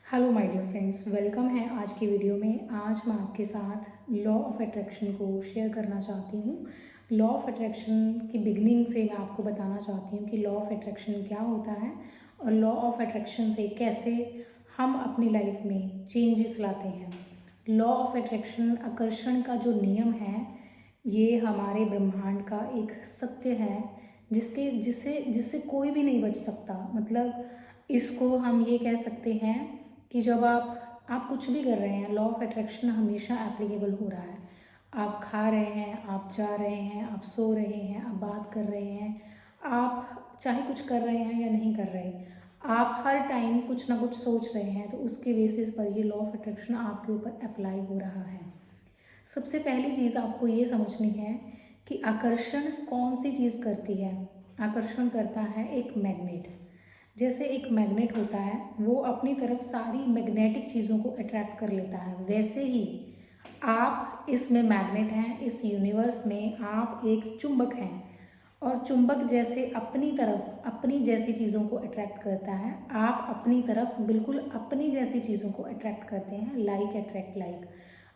Hello my dear friends, welcome है आज की वीडियो में। आज मैं आपके साथ लॉ ऑफ अट्रैक्शन को शेयर करना चाहती हूँ। लॉ ऑफ अट्रैक्शन की बिगनिंग से मैं आपको बताना चाहती हूँ कि लॉ ऑफ अट्रैक्शन क्या होता है और लॉ ऑफ अट्रैक्शन से कैसे हम अपनी लाइफ में चेंजेस लाते हैं। लॉ ऑफ अट्रैक्शन, आकर्षण का जो नियम है, ये हमारे ब्रह्मांड का एक सत्य है जिसके जिससे जिससे कोई भी नहीं बच सकता। मतलब इसको हम ये कह सकते हैं कि जब आप कुछ भी कर रहे हैं, लॉ ऑफ अट्रैक्शन हमेशा एप्लीकेबल हो रहा है। आप खा रहे हैं, आप जा रहे हैं, आप सो रहे हैं, आप बात कर रहे हैं, आप चाहे कुछ कर रहे हैं या नहीं कर रहे, आप हर टाइम कुछ ना कुछ सोच रहे हैं, तो उसके बेसिस पर ये लॉ ऑफ अट्रैक्शन आपके ऊपर अप्लाई हो रहा है। सबसे पहली चीज़ आपको ये समझनी है कि आकर्षण कौन सी चीज़ करती है। आकर्षण करता है एक मैग्नेट। जैसे एक मैग्नेट होता है, वो अपनी तरफ सारी मैग्नेटिक चीज़ों को अट्रैक्ट कर लेता है, वैसे ही आप इसमें मैग्नेट हैं। इस यूनिवर्स में आप एक चुंबक हैं और चुंबक जैसे अपनी तरफ अपनी जैसी चीज़ों को अट्रैक्ट करता है, आप अपनी तरफ बिल्कुल अपनी जैसी चीज़ों को अट्रैक्ट करते हैं। Like attract like.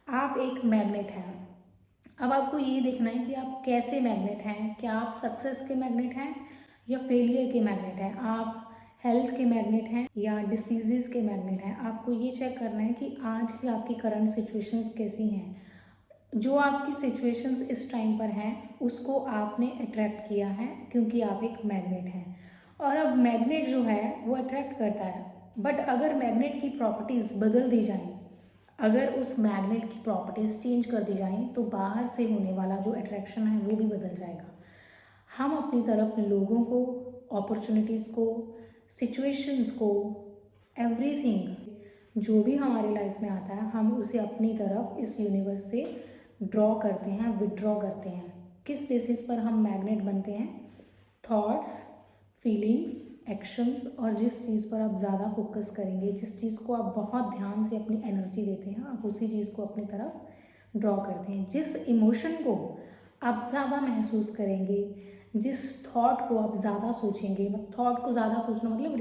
आप एक मैग्नेट हैं। अब आपको ये देखना है कि आप कैसे मैग्नेट हैं। क्या आप सक्सेस के मैग्नेट हैं या फेलियर के मैग्नेट हैं? आप हेल्थ के मैग्नेट हैं या डिसीजेस के मैग्नेट हैं? आपको ये चेक करना है कि आज की आपकी करंट सिचुएशंस कैसी हैं। जो आपकी सिचुएशंस इस टाइम पर हैं उसको आपने अट्रैक्ट किया है, क्योंकि आप एक मैग्नेट हैं। और अब मैग्नेट जो है वो अट्रैक्ट करता है, बट अगर मैग्नेट की प्रॉपर्टीज़ बदल दी जाएं, अगर उस मैग्नेट की प्रॉपर्टीज़ चेंज कर दी जाएं, तो बाहर से होने वाला जो अट्रैक्शन है वो भी बदल जाएगा। हम अपनी तरफ लोगों को, अपॉर्चुनिटीज़ को, सिचुएशंस को, एवरीथिंग जो भी हमारी लाइफ में आता है, हम उसे अपनी तरफ इस यूनिवर्स से ड्रॉ करते हैं, विदड्रॉ करते हैं। किस बेसिस पर हम मैग्नेट बनते हैं? थॉट्स, फीलिंग्स, एक्शंस, और जिस चीज़ पर आप ज़्यादा फोकस करेंगे, जिस चीज़ को आप बहुत ध्यान से अपनी एनर्जी देते हैं, आप उसी चीज़ को अपनी तरफ ड्रॉ करते हैं। जिस इमोशन को आप ज़्यादा महसूस करेंगे, जिस थॉट को आप ज़्यादा सोचेंगे, थॉट को ज़्यादा सोचना मतलब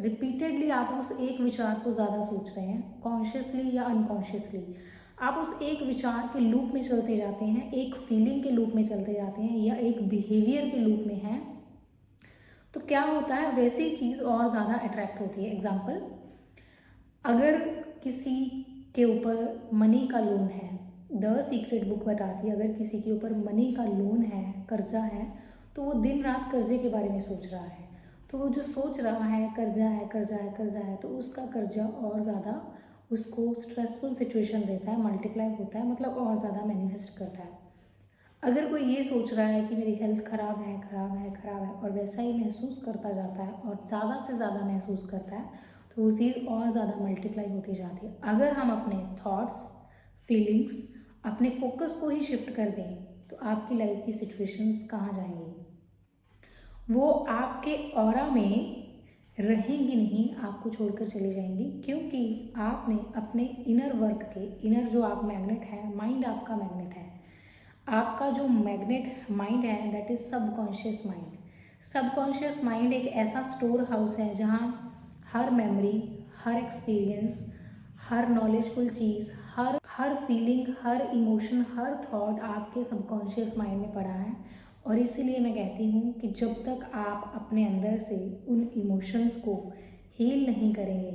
रिपीटेडली आप उस एक विचार को ज़्यादा सोच रहे हैं, कॉन्शियसली या अनकॉन्शियसली आप उस एक विचार के लूप में चलते जाते हैं, एक फीलिंग के लूप में चलते जाते हैं या एक बिहेवियर के लूप में हैं, तो क्या होता है, वैसी चीज़ और ज़्यादा अट्रैक्ट होती है। एग्जाम्पल, अगर किसी के ऊपर मनी का लोन है, द सीक्रेट बुक बताती है, अगर किसी के ऊपर मनी का लोन है, कर्जा है, तो वो दिन रात कर्जे के बारे में सोच रहा है। तो वो जो सोच रहा है कर्जा है कर्जा है कर्जा है, तो उसका कर्जा और ज़्यादा उसको स्ट्रेसफुल सिचुएशन देता है, मल्टीप्लाई होता है, मतलब और ज़्यादा मैनिफेस्ट करता है। अगर कोई ये सोच रहा है कि मेरी हेल्थ ख़राब है ख़राब है ख़राब है, और वैसा ही महसूस करता जाता है और ज़्यादा से ज़्यादा महसूस करता है, तो वो चीज़ और ज़्यादा मल्टीप्लाई होती जाती है। अगर हम अपने थॉट्स, फीलिंग्स, अपने फोकस को ही शिफ्ट कर दें, तो आपकी लाइफ की सिचुएशंस कहाँ जाएंगी? वो आपके ऑरा में रहेंगी नहीं, आपको छोड़कर चली जाएंगी, क्योंकि आपने अपने इनर वर्क के, इनर जो आप मैग्नेट है, माइंड आपका मैग्नेट है, आपका जो मैग्नेट माइंड है that is subconscious mind. Subconscious mind एक ऐसा स्टोर हाउस है जहाँ हर मेमोरी, हर एक्सपीरियंस, हर नॉलेजफुल चीज़, हर फीलिंग, हर इमोशन, हर थॉट आपके सबकॉन्शियस माइंड में पड़ा है। और इसीलिए मैं कहती हूँ कि जब तक आप अपने अंदर से उन इमोशंस को हील नहीं करेंगे,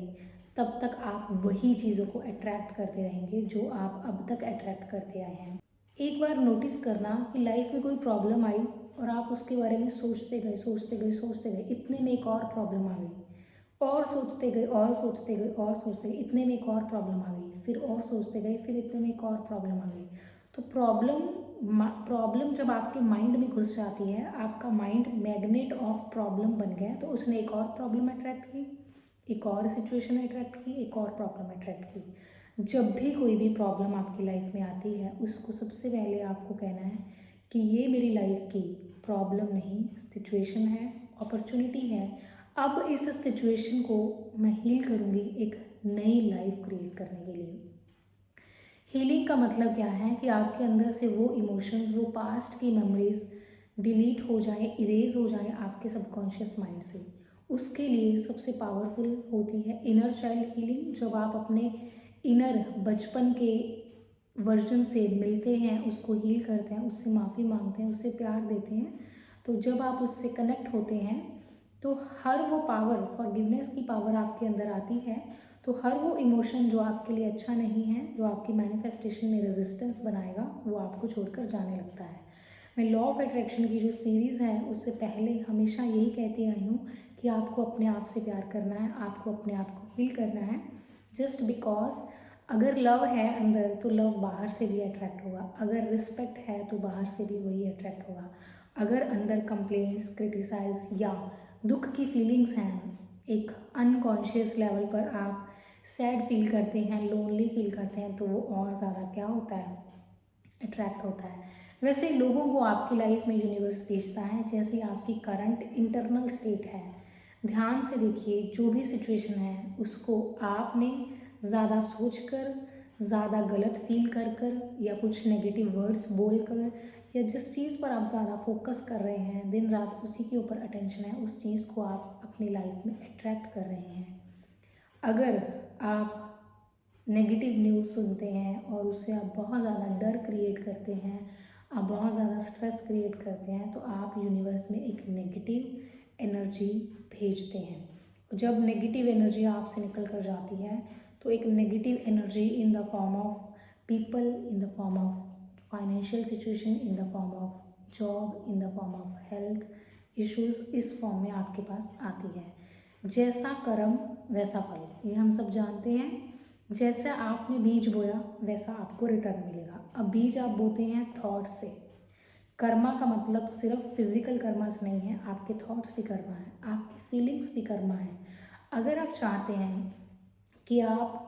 तब तक आप वही चीज़ों को अट्रैक्ट करते रहेंगे जो आप अब तक अट्रैक्ट करते आए हैं। एक बार नोटिस करना कि लाइफ में कोई प्रॉब्लम आई और आप उसके बारे में सोचते गए सोचते गए सोचते गए, इतने में एक और प्रॉब्लम आ गई, और सोचते गए और सोचते गए और सोचते गए, इतने में एक और प्रॉब्लम आ गई, फिर और सोचते गए, फिर इतने में एक और प्रॉब्लम आ गई। तो प्रॉब्लम जब आपके माइंड में घुस जाती है, आपका माइंड मैग्नेट ऑफ प्रॉब्लम बन गया, तो उसने एक और प्रॉब्लम अट्रैक्ट की, एक और सिचुएशन अट्रैक्ट की, एक और प्रॉब्लम अट्रैक्ट की। जब भी कोई भी प्रॉब्लम आपकी लाइफ में आती है, उसको सबसे पहले आपको कहना है कि ये मेरी लाइफ की प्रॉब्लम नहीं, सिचुएशन है, अपॉर्चुनिटी है। अब इस सिचुएशन को मैं हील करूँगी एक नई लाइफ क्रिएट करने के लिए। हीलिंग का मतलब क्या है कि आपके अंदर से वो इमोशंस, वो पास्ट की मेमोरीज डिलीट हो जाएं, इरेज हो जाएं आपके सबकॉन्शियस माइंड से। उसके लिए सबसे पावरफुल होती है इनर चाइल्ड हीलिंग। जब आप अपने इनर बचपन के वर्जन से मिलते हैं, उसको हील करते हैं, उससे माफ़ी मांगते हैं, उससे प्यार देते हैं, तो जब आप उससे कनेक्ट होते हैं तो हर वो पावर, फॉरगिवनेस की पावर आपके अंदर आती है। तो हर वो इमोशन जो आपके लिए अच्छा नहीं है, जो आपकी मैनिफेस्टेशन में रेजिस्टेंस बनाएगा, वो आपको छोड़कर जाने लगता है। मैं लॉ ऑफ अट्रैक्शन की जो सीरीज़ है उससे पहले हमेशा यही कहती आई हूँ कि आपको अपने आप से प्यार करना है, आपको अपने आप को हील करना है। जस्ट बिकॉज अगर लव है अंदर तो लव बाहर से भी अट्रैक्ट होगा, अगर रिस्पेक्ट है तो बाहर से भी वही अट्रैक्ट होगा। अगर अंदर कंप्लेंट्स, क्रिटिसाइज या दुख की फीलिंग्स हैं, एक अनकॉन्शियस लेवल पर आप सैड फील करते हैं, लोनली फील करते हैं, तो वो और ज़्यादा क्या होता है, अट्रैक्ट होता है। वैसे लोगों को आपकी लाइफ में यूनिवर्स भेजता है जैसे आपकी करंट इंटरनल स्टेट है। ध्यान से देखिए, जो भी सिचुएशन है उसको आपने ज़्यादा सोचकर, ज़्यादा गलत फील कर कर या कुछ नेगेटिव वर्ड्स बोलकर या जिस चीज़ पर आप ज़्यादा फोकस कर रहे हैं, दिन रात उसी के ऊपर अटेंशन है, उस चीज़ को आप अपनी लाइफ में अट्रैक्ट कर रहे हैं। अगर आप नेगेटिव न्यूज़ सुनते हैं और उससे आप बहुत ज़्यादा डर क्रिएट करते हैं, आप बहुत ज़्यादा स्ट्रेस क्रिएट करते हैं, तो आप यूनिवर्स में एक नेगेटिव एनर्जी भेजते हैं। जब नेगेटिव एनर्जी आपसे निकल कर जाती है तो एक negative energy in the form of people, in the form of financial situation, in the form of job, in the form of health issues, इस फॉर्म में आपके पास आती है। जैसा कर्म वैसा फल, ये हम सब जानते हैं। जैसा आपने बीज बोया वैसा आपको रिटर्न मिलेगा। अब बीज आप बोते हैं थॉट्स से। कर्मा का मतलब सिर्फ फिजिकल कर्मा से नहीं है, आपके थॉट्स भी कर्मा है, आपकी फीलिंग्स भी कर्मा है। अगर आप चाहते हैं कि आप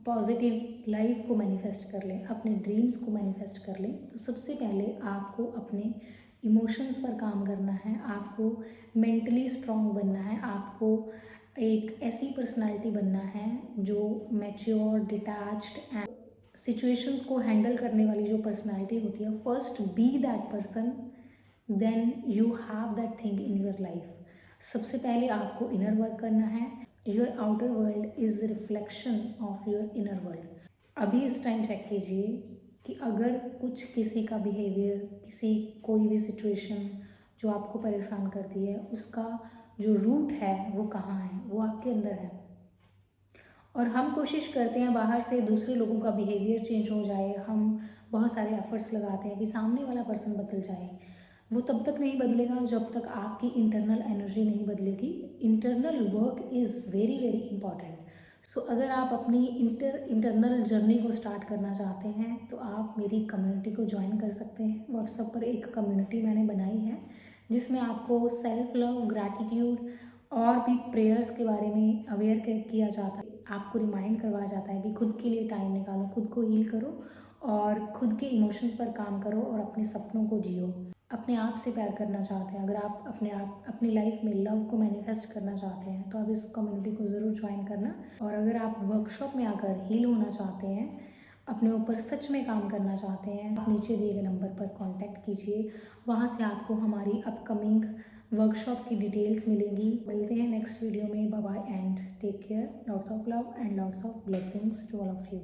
पॉजिटिव लाइफ को मैनिफेस्ट कर लें, अपने ड्रीम्स को मैनिफेस्ट कर लें, तो सबसे पहले आपको अपने इमोशंस पर काम करना है, आपको मेंटली स्ट्रॉन्ग बनना है, आपको एक ऐसी पर्सनालिटी बनना है जो मैच्योर, डिटैच्ड एंड सिचुएशंस को हैंडल करने वाली जो पर्सनालिटी होती है। First be that person, then you have that thing in your life. सबसे पहले आपको इनर वर्क करना है। Your outer world is reflection of your inner world. अभी इस टाइम चेक कीजिए कि अगर कुछ किसी का बिहेवियर, किसी कोई भी सिचुएशन जो आपको परेशान करती है, उसका जो रूट है वो कहाँ है, वो आपके अंदर है। और हम कोशिश करते हैं बाहर से दूसरे लोगों का बिहेवियर चेंज हो जाए, हम बहुत सारे एफर्ट्स लगाते हैं कि सामने वाला पर्सन बदल जाए। वो तब तक नहीं बदलेगा जब तक आपकी इंटरनल एनर्जी नहीं बदलेगी। Internal work is very very important. So अगर आप अपनी इंटरनल जर्नी को स्टार्ट करना चाहते हैं तो आप मेरी कम्युनिटी को ज्वाइन कर सकते हैं। व्हाट्सएप पर एक कम्युनिटी मैंने बनाई है जिसमें आपको सेल्फ लव, ग्रैटिट्यूड और भी प्रेयर्स के बारे में अवेयर किया जाता है। आपको रिमाइंड करवाया जाता है कि खुद के लिए टाइम निकालो, खुद को हील करो और खुद के इमोशंस पर काम करो और अपने सपनों को जियो। अपने आप से प्यार करना चाहते हैं, अगर आप अपनी लाइफ में लव को मैनिफेस्ट करना चाहते हैं तो आप इस कम्युनिटी को ज़रूर ज्वाइन करना। और अगर आप वर्कशॉप में आकर हील होना चाहते हैं, अपने ऊपर सच में काम करना चाहते हैं, आप नीचे दिए गए नंबर पर कांटेक्ट कीजिए। वहाँ से आपको हमारी अपकमिंग वर्कशॉप की डिटेल्स मिलेंगी। मिलते हैं नेक्स्ट वीडियो में। Bye bye and take care. Lots of love and lots of blessings to all of you.